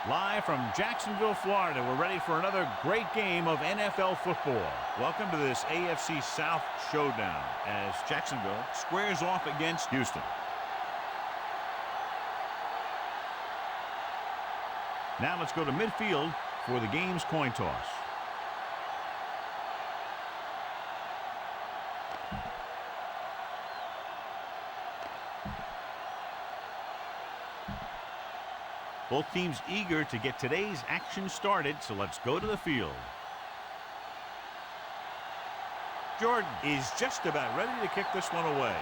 Live from Jacksonville, Florida, we're ready for another great game of NFL football. Welcome to this AFC South showdown as Jacksonville squares off against Houston. Now let's go to midfield for the game's coin toss. Both teams eager to get today's action started, so let's go to the field. Jordan is just about ready to kick this one away.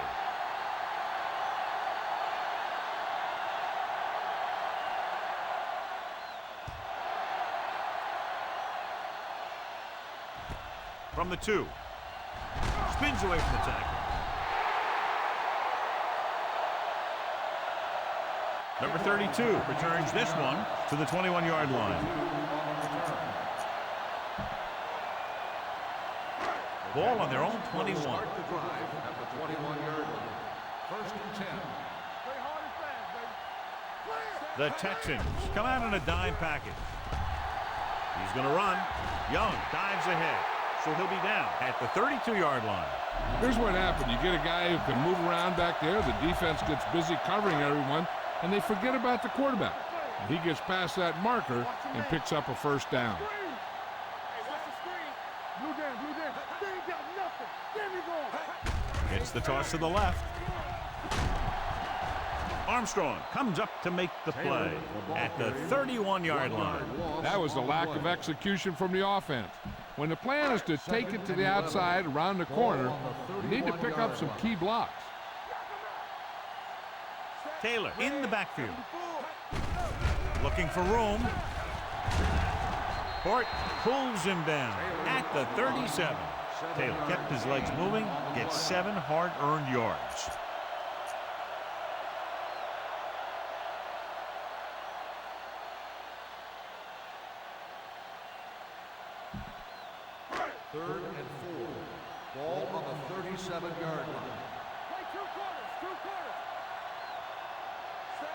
From the 2. Spins away from the tackle. Number 32 returns this one to the 21-yard line. Ball on their own 21. Start the drive at the 21-yard line. 1st and 10. The Texans come out in a dime package. He's going to run. Young dives ahead, so he'll be down at the 32-yard line. Here's what happened. You get a guy who can move around back there. The defense gets busy covering everyone, and they forget about the quarterback. And he gets past that marker and picks up a first down. It's the toss to the left. Armstrong comes up to make the play at the 31-yard line. That was a lack of execution from the offense. When the plan is to take it to the outside around the corner, you need to pick up some key blocks. Taylor in the backfield. Looking for room. Hort pulls him down at the 37. Taylor kept his legs moving, gets 7 hard-earned yards. Third and 4. Ball on the 37-yard line.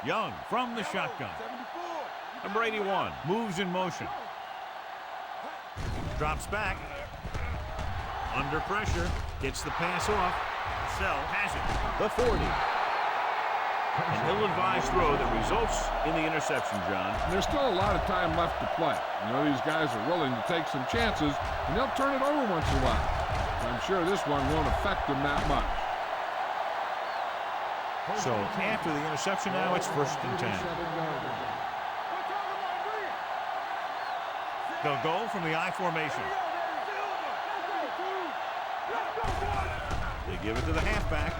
Young from the shotgun. Number 81 moves in motion. Drops back. Under pressure. Gets the pass off. Sell has it. The 40. An ill-advised throw that results in the interception, John. There's still a lot of time left to play. You know, these guys are willing to take some chances, and they'll turn it over once in a while. I'm sure this one won't affect them that much. So after the interception now, it's 1st and 10. They'll go from the I formation. They give it to the halfback.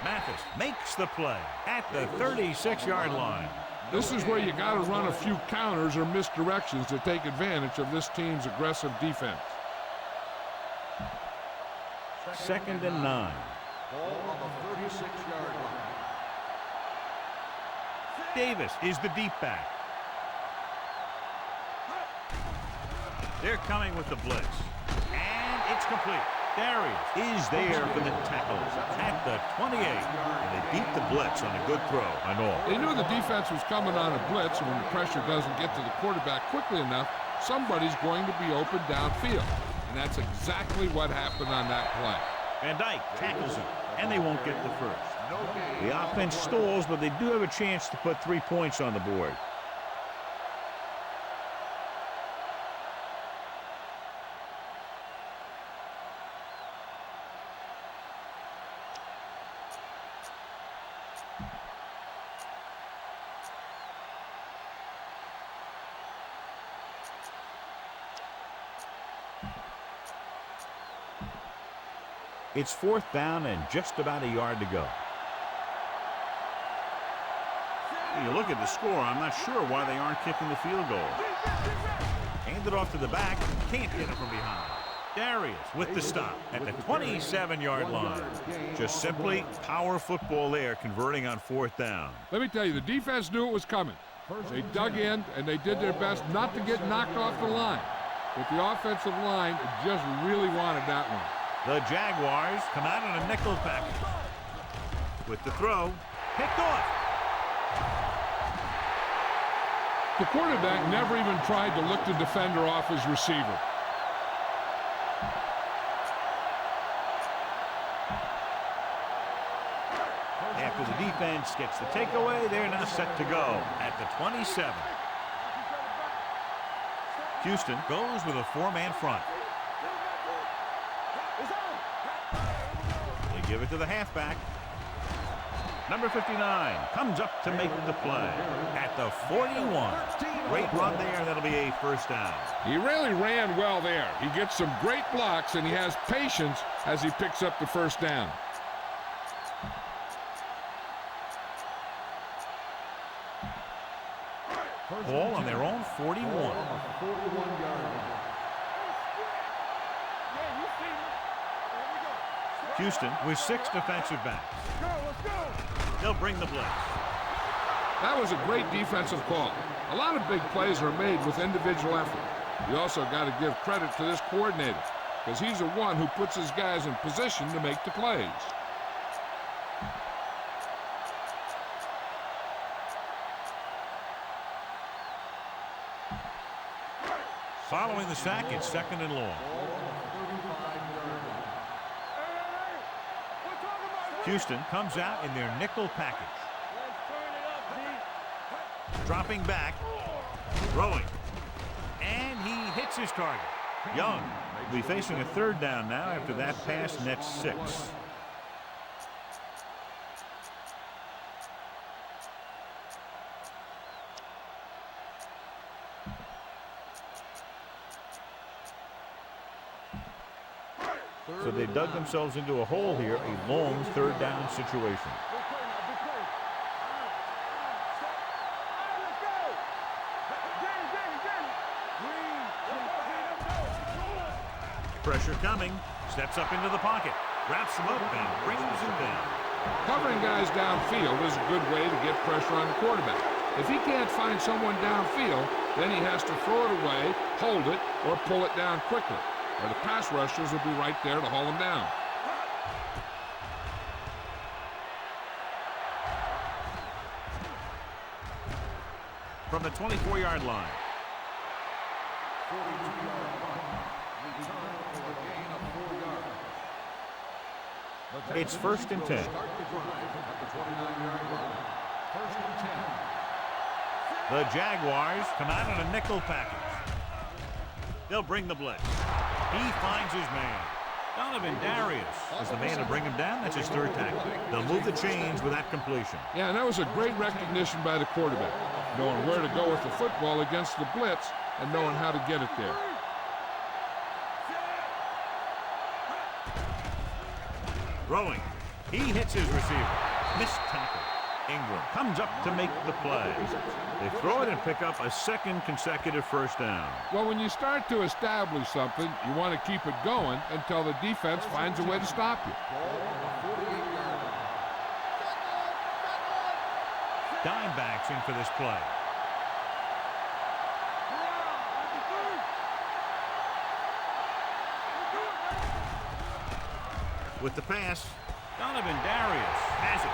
Mathis makes the play at the 36-yard line. This is where you got to run a few counters or misdirections to take advantage of this team's aggressive defense. 2nd and 9. Ball on the 36-yard line. Davis is the deep back. They're coming with the blitz. And it's complete. Darius is there for the tackle at the 28. And they beat the blitz on a good throw. I know. They knew the defense was coming on a blitz, and when the pressure doesn't get to the quarterback quickly enough, somebody's going to be open downfield. And that's exactly what happened on that play. Van Dyke tackles him, and they won't get the first. The offense stalls, but they do have a chance to put 3 points on the board. It's 4th down and just about a yard to go. You look at the score, I'm not sure why they aren't kicking the field goal. Hand it off to the back, can't get it from behind. Darius with the stop at the 27-yard line. Just simply power football there, converting on 4th down. Let me tell you, the defense knew it was coming. They dug in, and they did their best not to get knocked off the line. But the offensive line just really wanted that one. The Jaguars come out in a nickel package. With the throw, picked off. The quarterback never even tried to lick the defender off his receiver. After the defense gets the takeaway, they're now set to go at the 27. Houston goes with a four-man front. They give it to the halfback. Number 59 comes up to make the play at the 41. Great run there. That'll be a first down. He really ran well there. He gets some great blocks, and he has patience as he picks up the first down. Ball on their own 41. Houston with 6 defensive backs. They'll bring the blitz. That was a great defensive call. A lot of big plays are made with individual effort. You also got to give credit to this coordinator, because he's the one who puts his guys in position to make the plays. Following the sack, it's 2nd and long. Houston comes out in their nickel package. Dropping back, throwing, and he hits his target. Young will be facing a 3rd down now after that pass nets 6. So they dug themselves into a hole here, a long 3rd down situation. Pressure coming, steps up into the pocket, wraps him up and brings him down. Covering guys downfield is a good way to get pressure on the quarterback. If he can't find someone downfield, then he has to throw it away, hold it, or pull it down quickly, or the pass rushers will be right there to haul him down. From the 24-yard line. It's 1st and 10. The Jaguars come out in a nickel package. They'll bring the blitz. He finds his man. Donovan Darius is the man to bring him down. That's his 3rd tackle. They'll move the chains with that completion. Yeah, and that was a great recognition by the quarterback, knowing where to go with the football against the blitz and knowing how to get it there. Throwing. He hits his receiver. Missed tackle. Ingram comes up to make the play. They throw it and pick up a 2nd consecutive first down. Well, when you start to establish something, you want to keep it going until the defense finds a way to stop you. Dime backs in for this play. With the pass, Donovan Darius has it.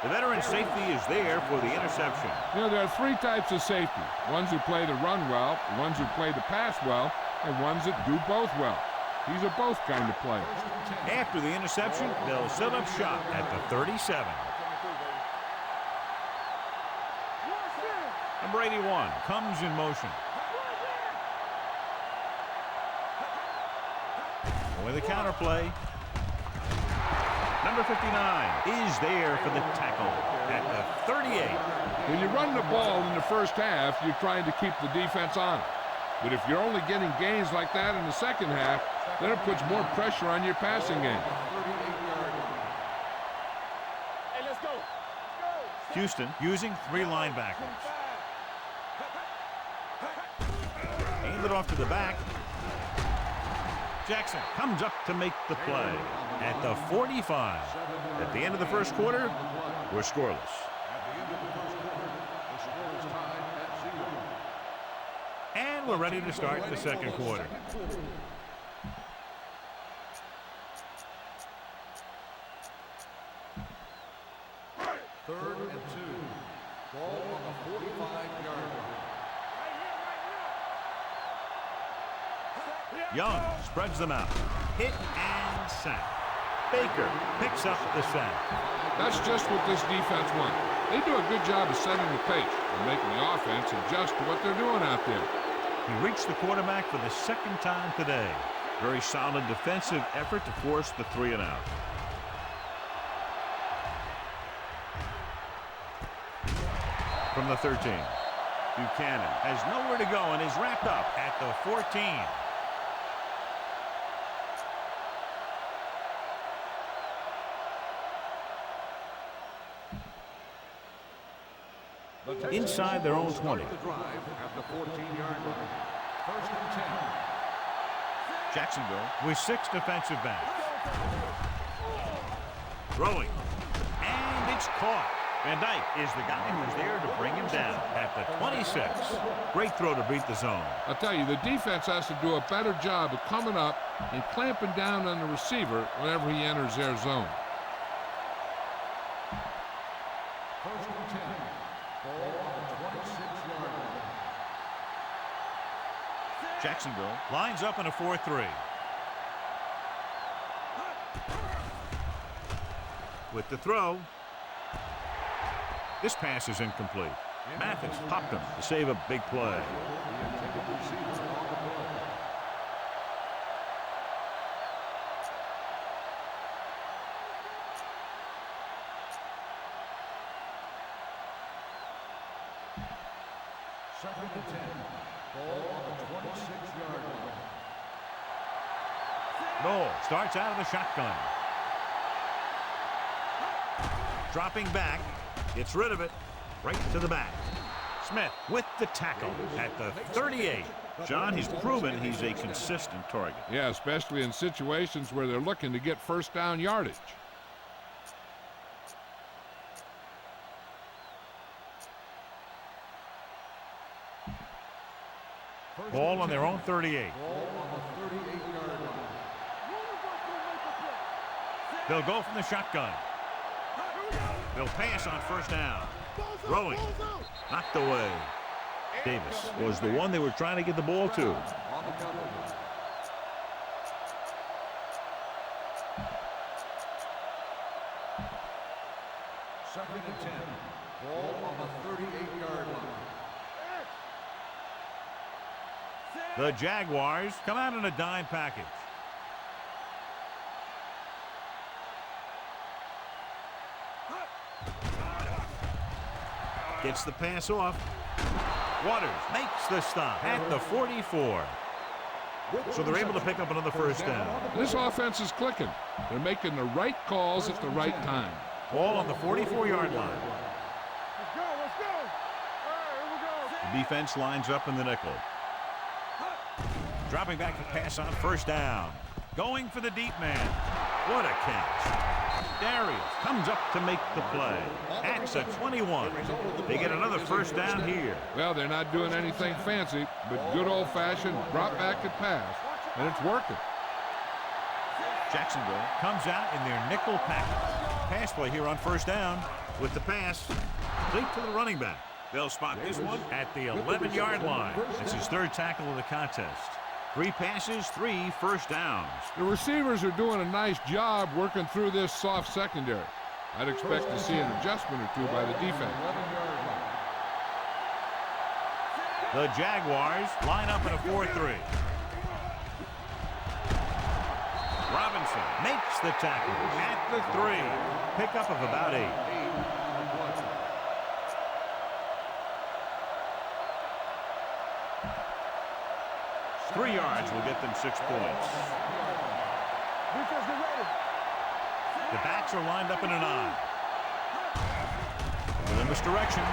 The veteran safety is there for the interception. You know, there are 3 types of safety. Ones who play to run well, ones who play to pass well, and ones that do both well. These are both kind of players. After the interception, they'll set up shop at the 37. Number 81 comes in motion. With a counter play. Number 59 is there for the tackle at the 38. When you run the ball in the first half, you're trying to keep the defense on it. But if you're only getting gains like that in the second half, then it puts more pressure on your passing game. Hey, let's go. Houston using 3 linebackers. Aimed it off to the back. Jackson comes up to make the play at the 45. At the end of the first quarter, we're scoreless. And we're ready to start the second quarter. Third and 2. Ball on the 45-yard line. Young spreads them out. Hit and sack. Baker picks up the sack. That's just what this defense wants. They do a good job of setting the pace and making the offense adjust to what they're doing out there. He reached the quarterback for the second time today. Very solid defensive effort to force the 3 and out. From the 13, Buchanan has nowhere to go and is wrapped up at the 14. Inside their own 20. The drive at the 14-yard line. First and 10. Jacksonville with 6 defensive backs. Throwing. And it's caught. Van Dyke is the guy who's there to bring him down at the 26. Great throw to beat the zone. I'll tell you, the defense has to do a better job of coming up and clamping down on the receiver whenever he enters their zone. First and 10. Ball on the 26-yard line. Jacksonville lines up in a 4-3. With the throw. This pass is incomplete. Mathis popped him to save a big play. Second and 10. Ball on the 26-yard line. Noel starts out of the shotgun. Dropping back. Gets rid of it. Right to the back. Smith with the tackle at the 38. John, he's proven he's a consistent target. Yeah, especially in situations where they're looking to get first down yardage. Ball on their own 38. Ball on the 38-yard line. They'll go from the shotgun. They'll pass on first down. Throwing. Knocked away. Davis was the one they were trying to get the ball to. On the cover. Second and 10. Ball on the 38-yard line. The Jaguars come out in a dime package. Gets the pass off. Waters makes the stop at the 44. So they're able to pick up another first down. This offense is clicking. They're making the right calls at the right time. Ball on the 44-yard line. Let's go, let's go. All right, here we go. The defense lines up in the nickel. Dropping back to pass on first down. Going for the deep man. What a catch. Darius comes up to make the play. At the 21. They get another first down here. Well, they're not doing anything fancy, but good old-fashioned drop back and pass, and it's working. Jacksonville comes out in their nickel package. Pass play here on first down with the pass. Complete to the running back. They'll spot this one at the 11-yard line. It's his third tackle of the contest. 3 passes, 3 first downs. The receivers are doing a nice job working through this soft secondary. I'd expect to see an adjustment or two by the defense. The Jaguars line up in a 4-3. Robinson makes the tackle at the 3. Pickup of about 8. 3 yards will get them 6 points. Defense, get ready. The backs are lined up in an I. Within this direction.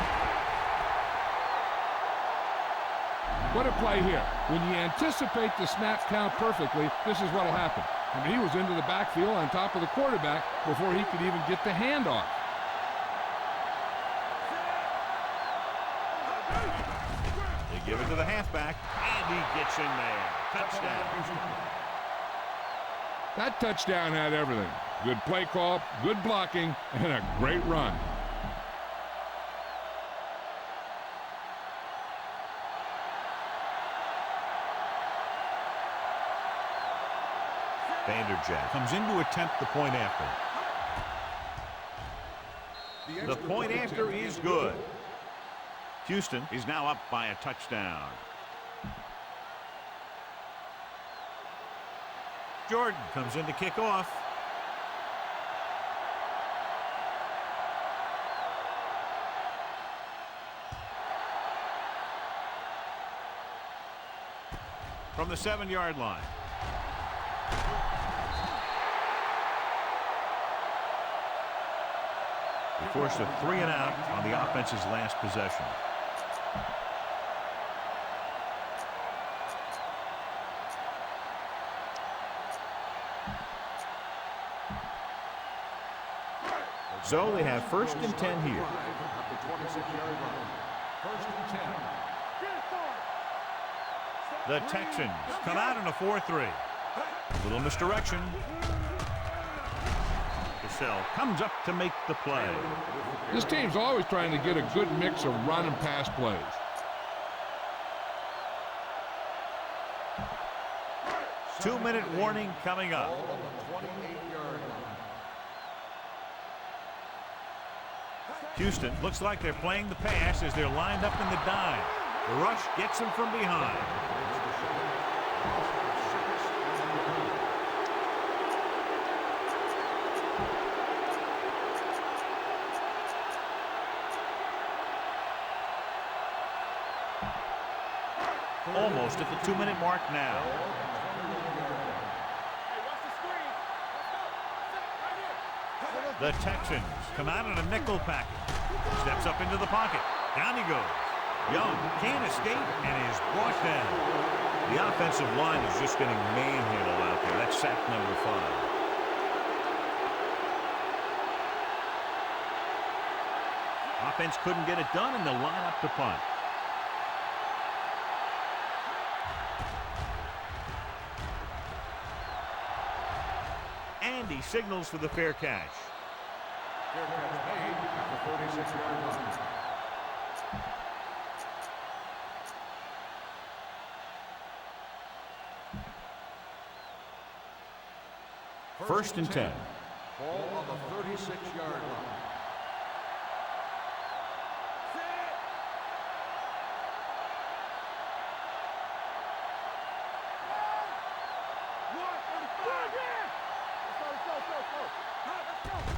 What a play here. When you anticipate the snap count perfectly, this is what will happen. I mean, he was into the backfield on top of the quarterback before he could even get the handoff. They give it to the halfback, and he gets in there. Touchdown. That touchdown had everything. Good play call, good blocking, and a great run. Vanderjagt comes in to attempt the point after. The point after is good. Houston is now up by a touchdown. Jordan comes in to kick off. From the 7-yard line. He forced a 3 and out on the offense's last possession. So they have 1st and 10 here. The Texans come out in a 4-3. Little misdirection. Cassell comes up to make the play. This team's always trying to get a good mix of run and pass plays. Two-minute warning coming up. Houston looks like they're playing the pass as they're lined up in the dime. The rush gets them from behind. Almost at the 2-minute mark now. The Texans come out in a nickel package. Steps up into the pocket. Down he goes. Young can't escape and is brought down. The offensive line is just getting manhandled out there. That's sack number 5. Offense couldn't get it done, and they'll line up to punt. And he signals for the fair catch. Fair catch made at the 46-yard line. First and 10. Ball on the 36-yard line.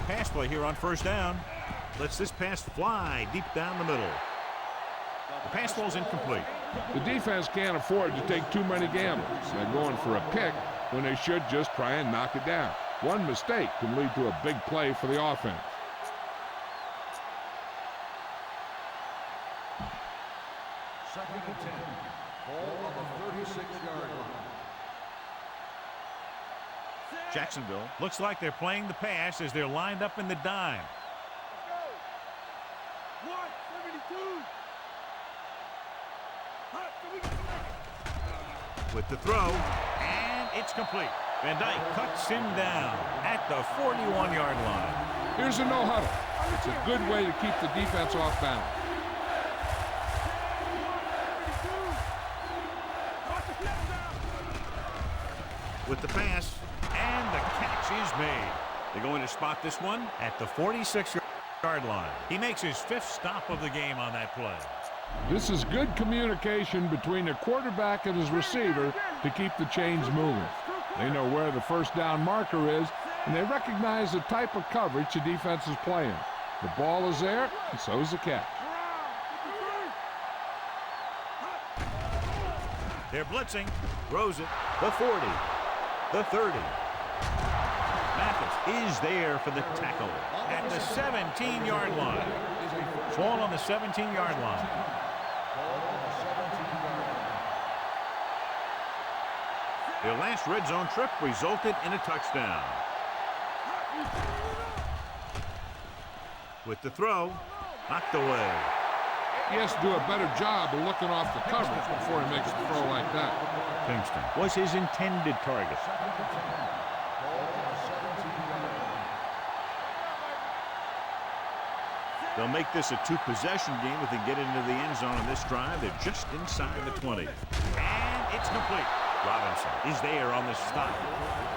Pass play here on first down. Lets this pass fly deep down the middle. The pass ball's incomplete. The defense can't afford to take too many gambles. They're going for a pick when they should just try and knock it down. One mistake can lead to a big play for the offense. Second and 10. Ball on the 36-yard line. Jacksonville looks like they're playing the pass as they're lined up in the dime. With the throw, and it's complete. Van Dyke cuts him down at the 41-yard line. Here's a no huddle. It's a good way to keep the defense off balance. With the pass, and the catch is made. They're going to spot this one at the 46-yard line. He makes his 5th stop of the game on that play. This is good communication between the quarterback and his receiver to keep the chains moving. They know where the first down marker is, and they recognize the type of coverage the defense is playing. The ball is there, and so is the catch. They're blitzing. Throws it. The 40. The 30. Mathis is there for the tackle at the 17-yard line. Ball on the 17-yard line. Their last red zone trip resulted in a touchdown. With the throw, knocked away. He has to do a better job of looking off the coverage before he makes a throw like that. Kingston was his intended target. They'll make this a 2-possession game if they get into the end zone on this drive. They're just inside the 20. And it's complete. Robinson is there on the stop.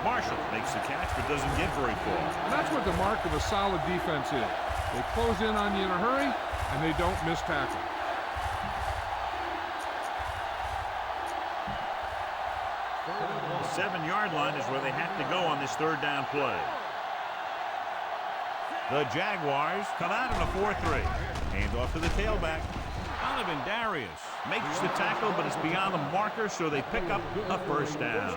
Marshall makes the catch but doesn't get very far. And that's what the mark of a solid defense is. They close in on you in a hurry, and they don't miss tackle. The 7-yard line is where they have to go on this third down play. The Jaguars come out in a 4-3. Hand off to the tailback. Donovan Darius makes the tackle, but it's beyond the marker, so they pick up a first down.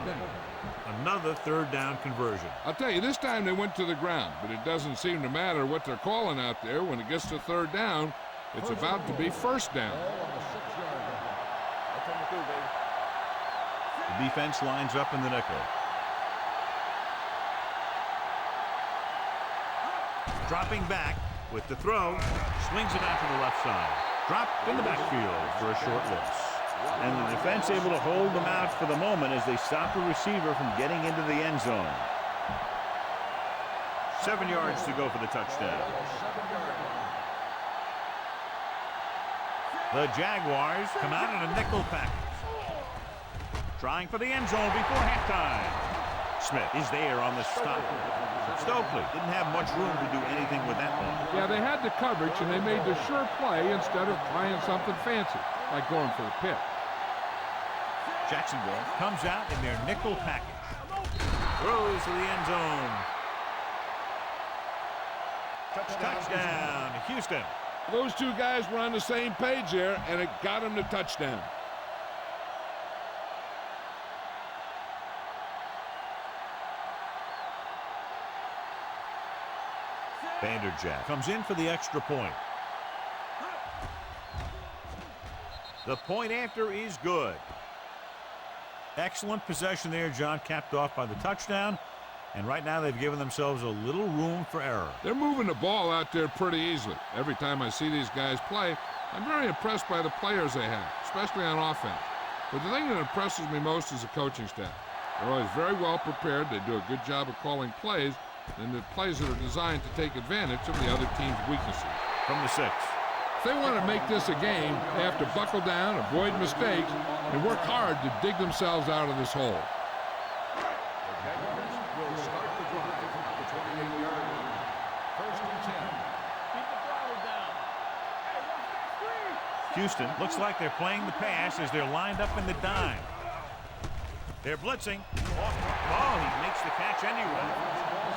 Another third down conversion. I'll tell you, this time they went to the ground, but it doesn't seem to matter what they're calling out there. When it gets to third down, it's about to be first down. The defense lines up in the nickel. Dropping back with the throw, swings it out to the left side. Drop in the backfield for a short loss. And the defense able to hold them out for the moment as they stop the receiver from getting into the end zone. 7 yards to go for the touchdown. The Jaguars come out in a nickel package. Trying for the end zone before halftime. Smith is there on the stop. Stokely didn't have much room to do anything with that one. Yeah, they had the coverage, and they made the sure play instead of trying something fancy, like going for a pick. Jacksonville comes out in their nickel package. Throws to the end zone. Touchdown, Houston. Those two guys were on the same page there, and it got them the touchdown. Vanderjack comes in for the extra point. The point after is good. Excellent possession there, John, capped off by the touchdown. And right now they've given themselves a little room for error. They're moving the ball out there pretty easily. Every time I see these guys play, I'm very impressed by the players they have, especially on offense. But the thing that impresses me most is the coaching staff. They're always very well prepared. They do a good job of calling plays, and the plays that are designed to take advantage of the other team's weaknesses. From the 6. If they want to make this a game, they have to buckle down, avoid mistakes, and work hard to dig themselves out of this hole. Will start the drive at the 28-yard line. First and 10. Keep the throttle down. Hey, watch that screen. Houston looks like they're playing the pass as they're lined up in the dime. They're blitzing. Oh, he makes the catch anyway.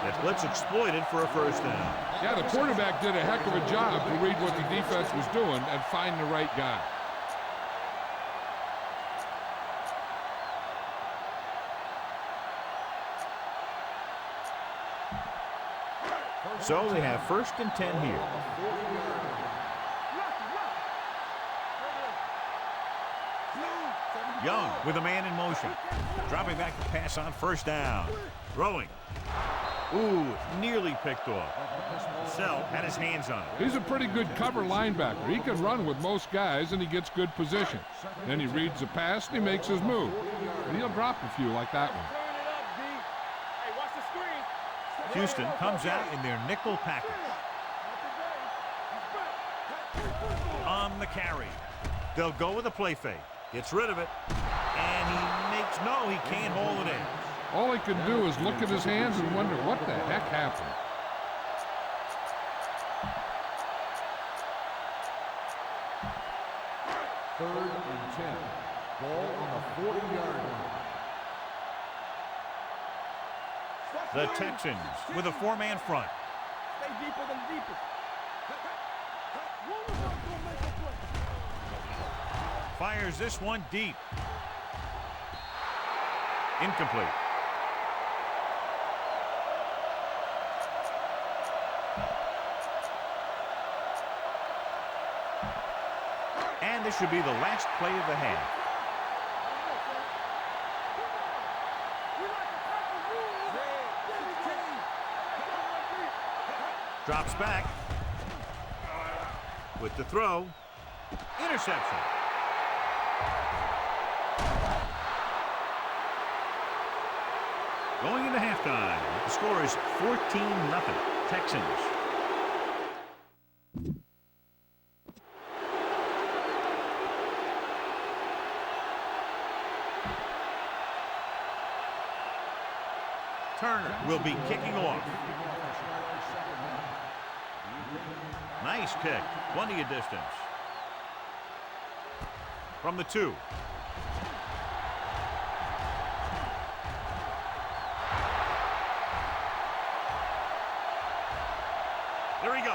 That blitz exploited for a first down. Yeah, the quarterback did a heck of a job to read what the defense was doing and find the right guy. So they have first and 10 here. Young with a man in motion. Dropping back to pass on first down. Throwing. Ooh, nearly picked off. Sell had his hands on it. He's a pretty good cover linebacker. He can run with most guys, and he gets good position. Then he reads the pass, and he makes his move. But he'll drop a few like that one. Turn it up, D. Hey, watch the screen. Houston comes out in their nickel package. On the carry. They'll go with a play fake. Gets rid of it. And he makes, no, he can't hold it in. All he can do is look at his hands and wonder what the heck happened. Third and 10. Ball on the 40-yard line. The Texans with a 4-man front. Stay deeper than deepest. One of them gonna make a play. Fires this one deep. Incomplete. And this should be the last play of the half. Drops back. With the throw. Interception. Going into halftime. The score is 14-0. Texans. Turner will be kicking off. Nice kick. Plenty of distance. From the 2. There he goes.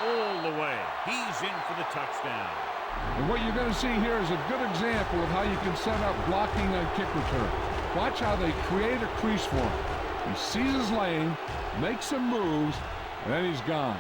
All the way. He's in for the touchdown. And what you're going to see here is a good example of how you can set up blocking on kick return. Watch how they create a crease for him. He sees his lane, makes some moves, and then he's gone.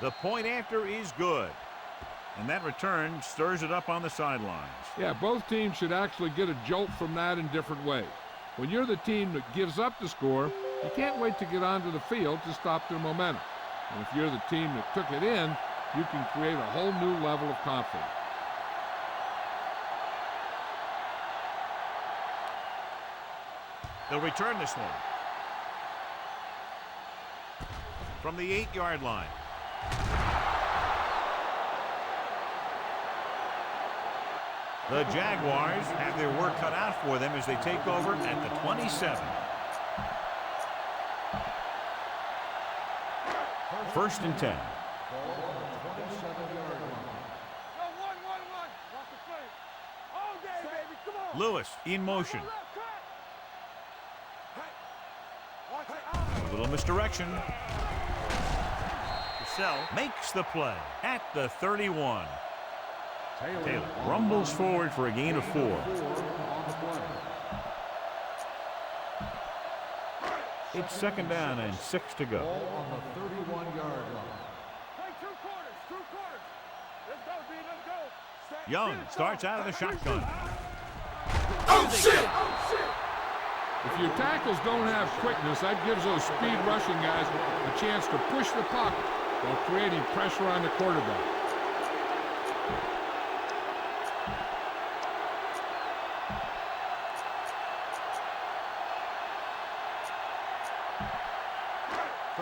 The point after is good. And that return stirs it up on the sidelines. Yeah, both teams should actually get a jolt from that in different ways. When you're the team that gives up the score, you can't wait to get onto the field to stop their momentum. And if you're the team that took it in, you can create a whole new level of confidence. They'll return this one. From the 8-yard line. The Jaguars have their work cut out for them as they take over at the 27. First and 10. Lewis in motion. A little misdirection. Cassell makes the play at the 31. Taylor rumbles forward for a gain of 4. It's second down and 6 to go. On the 31-yard line. Young starts out of the shotgun. Oh, shit! If your tackles don't have quickness, that gives those speed rushing guys a chance to push the pocket while creating pressure on the quarterback.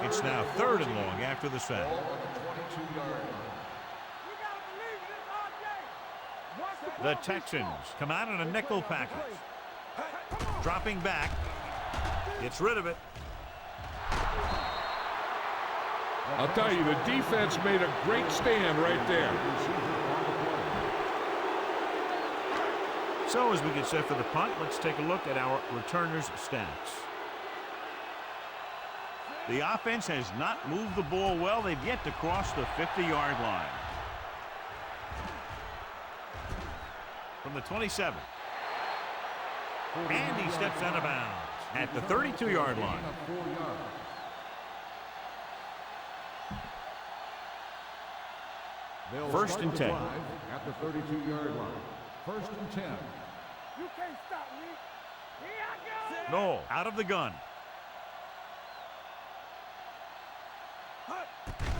It's now third and long after the sack. The Texans come out in a nickel package. Dropping back. Gets rid of it. I'll tell you, the defense made a great stand right there. So as we get set for the punt, let's take a look at our returners' stats. The offense has not moved the ball well. They've yet to cross the 50-yard line. From the 27. And he steps out of bounds at the 32-yard line. First and 10. At the 32-yard line. First and 10. You can't stop me. Here I go. No, out of the gun.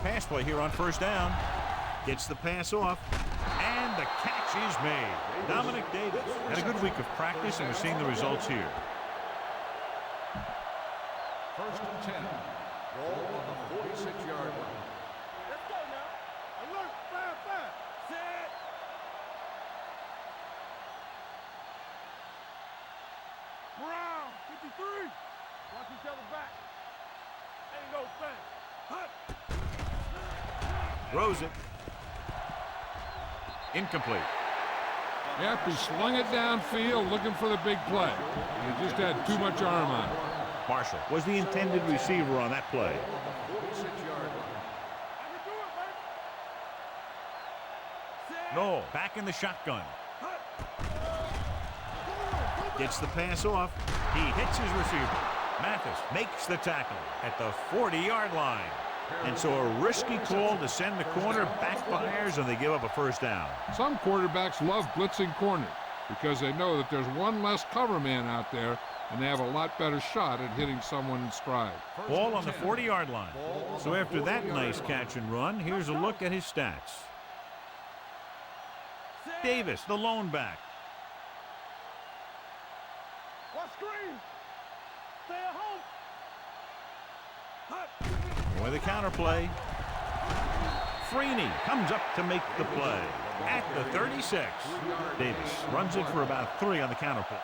Pass play here on first down. Gets the pass off. And the catch is made. Dominic Davis had a good week of practice, and we're seeing the results here. First and 10. Ball on the 46-yard line. Let's go now. Alert, fire. Set. Brown, 53. Watch each other back. Ain't no thing. Throws it. Incomplete. Yep, he slung it downfield looking for the big play. He just had too much arm on it. Marshall was the intended receiver on that play. 46-yard line. No, back in the shotgun. Gets the pass off. He hits his receiver. Mathis makes the tackle at the 40-yard line. And so a risky call to send the corner backfires, and they give up a first down. Some quarterbacks love blitzing corners because they know that there's one less cover man out there and they have a lot better shot at hitting someone in stride. Ball on the 40-yard line. So after that nice catch and run, here's a look at his stats. Davis, the lone back. What screen? Stay at home. Boy, the counterplay. Freeney comes up to make the play at the 36. Davis runs it for about 3 on the counterplay.